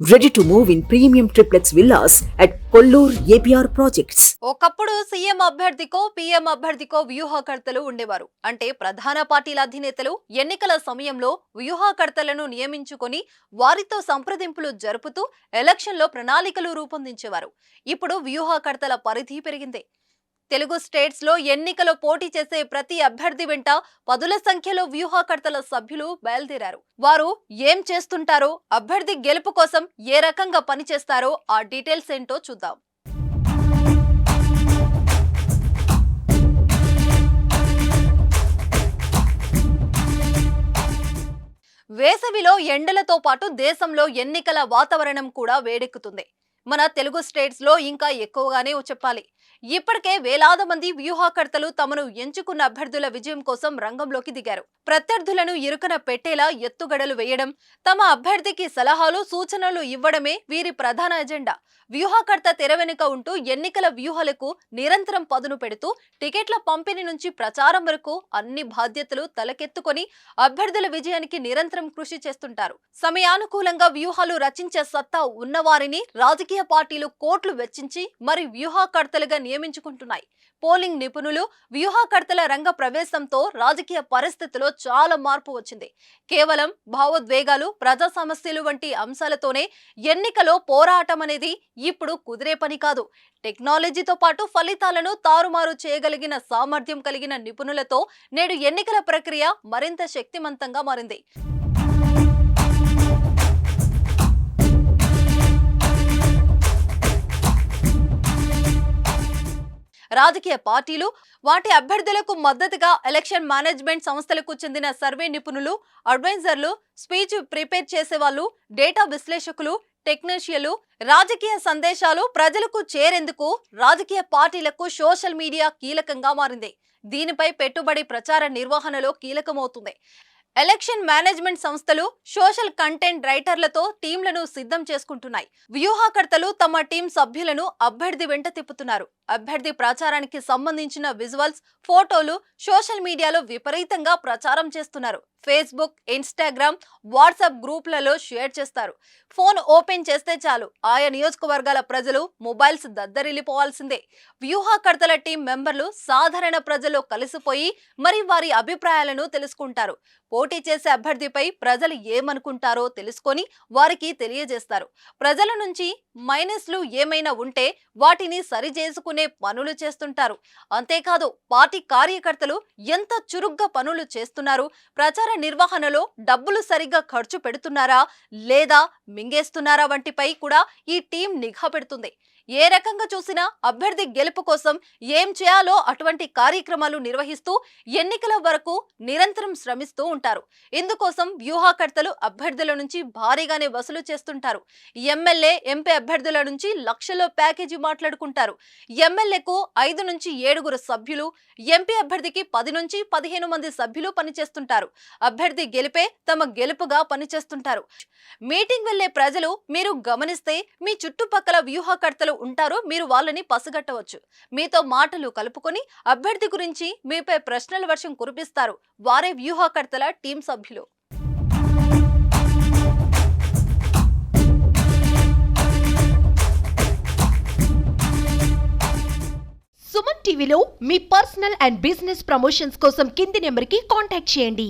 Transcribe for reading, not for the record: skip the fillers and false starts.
Ready to move in premium triplex villas at Kollur APR projects. ఒకప్పుడు CM అభ్యర్థికో PM అభ్యర్థికో వ్యూహకర్తలు ఉండేవారు. అంటే ప్రధాన పార్టీల అధినేతలు ఎన్నికల సమయంలో వ్యూహకర్తలను నియమించుకొని వారితో సంప్రదింపులు జరుపుతూ ఎలక్షన్లో ప్రణాళికలు రూపొందించేవారు. ఇప్పుడు వ్యూహకర్తల పరిధి పెరిగింది. తెలుగు స్టేట్స్ లో ఎన్నికలో పోటీ చేసే ప్రతి అభ్యర్థి వెంట పదుల సంఖ్యలో వ్యూహకర్తల సభ్యులు బయలుదేరారు. వారు ఏం చేస్తుంటారో, అభ్యర్థి గెలుపు కోసం ఏ రకంగా పనిచేస్తారో ఆ డీటెయిల్స్ ఏంటో చూద్దాం. వేసవిలో ఎండలతో పాటు దేశంలో ఎన్నికల వాతావరణం కూడా వేడెక్కుతుంది. మన తెలుగు స్టేట్స్ లో ఇంకా ఎక్కువగానే చెప్పాలి. ఇప్పటికే వేలాది మంది వ్యూహకర్తలు తమను ఎంచుకున్న అభ్యర్థుల విజయం కోసం రంగంలోకి దిగారు. ప్రత్యర్థులను ఇరుకన పెట్టేలా ఎత్తుగడలు వేయడం, తమ అభ్యర్థికి సలహాలు సూచనలు ఇవ్వడమే వీరి ప్రధాన ఎజెండా. వ్యూహకర్త తెర వెనుక ఉంటూ ఎన్నికల వ్యూహాలకు నిరంతరం పదును పెడుతూ టికెట్ల పంపిణీ నుంచి ప్రచారం వరకు అన్ని బాధ్యతలు తలకెత్తుకొని అభ్యర్థుల విజయానికి నిరంతరం కృషి చేస్తుంటారు. సమయానుకూలంగా వ్యూహాలు రచించే సత్తా ఉన్నవారిని రాజకీయ పార్టీలు కోట్లు వెచ్చించి మరి వ్యూహకర్తలుగా నియమించుకుంటున్నాయి. పోలింగ్ నిపుణులు, వ్యూహకర్తల రంగ ప్రవేశంతో రాజకీయ పరిస్థితిలో చాలా మార్పు వచ్చింది. కేవలం భావోద్వేగాలు, ప్రజా సమస్యలు వంటి అంశాలతోనే ఎన్నికలో పోరాటం అనేది ఇప్పుడు కుదిరే పని కాదు. టెక్నాలజీతో పాటు ఫలితాలను తారుమారు చేయగలిగిన సామర్థ్యం కలిగిన నిపుణులతో నేడు ఎన్నికల ప్రక్రియ మరింత శక్తివంతంగా మారింది. రాజకీయ పార్టీలు, వాటి అభ్యర్థులకు మద్దతుగా ఎలక్షన్ మేనేజ్మెంట్ సంస్థలకు చెందిన సర్వే నిపుణులు, అడ్వైజర్లు, స్పీచ్ ప్రిపేర్ చేసేవాళ్ళు, డేటా విశ్లేషకులు, టెక్నీషియన్లు, రాజకీయ సందేశాలు ప్రజలకు చేరేందుకు రాజకీయ పార్టీలకు సోషల్ మీడియా కీలకంగా మారింది. దీనిపై పెట్టుబడి ప్రచార నిర్వహణలో కీలకమవుతుంది. ఎలక్షన్ మేనేజ్మెంట్ సంస్థలు సోషల్ కంటెంట్ రైటర్లతో టీంలను సిద్ధం చేసుకుంటున్నాయి. వ్యూహకర్తలు తమ టీం సభ్యులను అభ్యర్థి వెంట తిప్పుతున్నారు. అభ్యర్థి ప్రచారానికి సంబంధించిన విజువల్స్, ఫోటోలు సోషల్ మీడియాలో విపరీతంగా ప్రచారం చేస్తున్నారు. ఫేస్బుక్, ఇన్స్టాగ్రామ్, వాట్సాప్ గ్రూపులలో షేర్ చేస్తారు. ఫోన్ ఓపెన్ చేస్తే చాలు ఆయా నియోజకవర్గాల ప్రజలు మొబైల్స్ దద్దరిల్లిపోవాల్సిందే. వ్యూహకర్తల టీం మెంబర్లు సాధారణ ప్రజల్లో కలిసిపోయి మరి వారి అభిప్రాయాలను తెలుసుకుంటారు. పోటీ చేసే అభ్యర్థిపై ప్రజలు ఏమనుకుంటారో తెలుసుకొని వారికి తెలియజేస్తారు. ప్రజల నుంచి మైనస్లు ఏమైనా ఉంటే వాటిని సరి చేసుకునే పనులు చేస్తుంటారు. అంతేకాదు పార్టీ కార్యకర్తలు ఎంత చురుగ్గా పనులు చేస్తున్నారు, ప్రచార నిర్వహణలో డబ్బులు సరిగ్గా ఖర్చు పెడుతున్నారా లేదా మింగేస్తున్నారా వంటిపై కూడా ఈ టీం నిఘా పెడుతుంది. ఏ రకంగా చూసినా అభ్యర్థి గెలుపు కోసం ఏం చేయాలో అటువంటి కార్యక్రమాలు నిర్వహిస్తూ ఎన్నికల వరకు నిరంతరం శ్రమిస్తూ ఉంటారు. ఇందుకోసం వ్యూహకర్తలు అభ్యర్థుల నుంచి భారీగానే వసూలు చేస్తుంటారు. ఎమ్మెల్యే, ఎంపీ అభ్యర్థుల నుంచి లక్షల్లో ప్యాకేజీ మాట్లాడుకుంటారు. ఎమ్మెల్యేకు 5 నుంచి 7 సభ్యులు, ఎంపీ అభ్యర్థికి 10 నుంచి 15 మంది సభ్యులు పనిచేస్తుంటారు. అభ్యర్థి గెలిపే తమ గెలుపుగా పనిచేస్తుంటారు. మీటింగ్ వెళ్లే ప్రజలు మీరు గమనిస్తే మీ చుట్టుపక్కల వ్యూహకర్తలు ఉంటారు. మీరు వాళ్ళని పసిగట్టవచ్చు. మీతో మాటలు కలుపుకొని అభ్యర్థి గురించి మీపై ప్రశ్నల వర్షం కురిపిస్తారు. వారే వ్యూహకర్తల టీం సభ్యులు. సుమన్ టీవీలో మీ పర్సనల్ అండ్ బిజినెస్ ప్రమోషన్స్ కోసం కింది నెంబర్కి కాంటాక్ట్ చేయండి.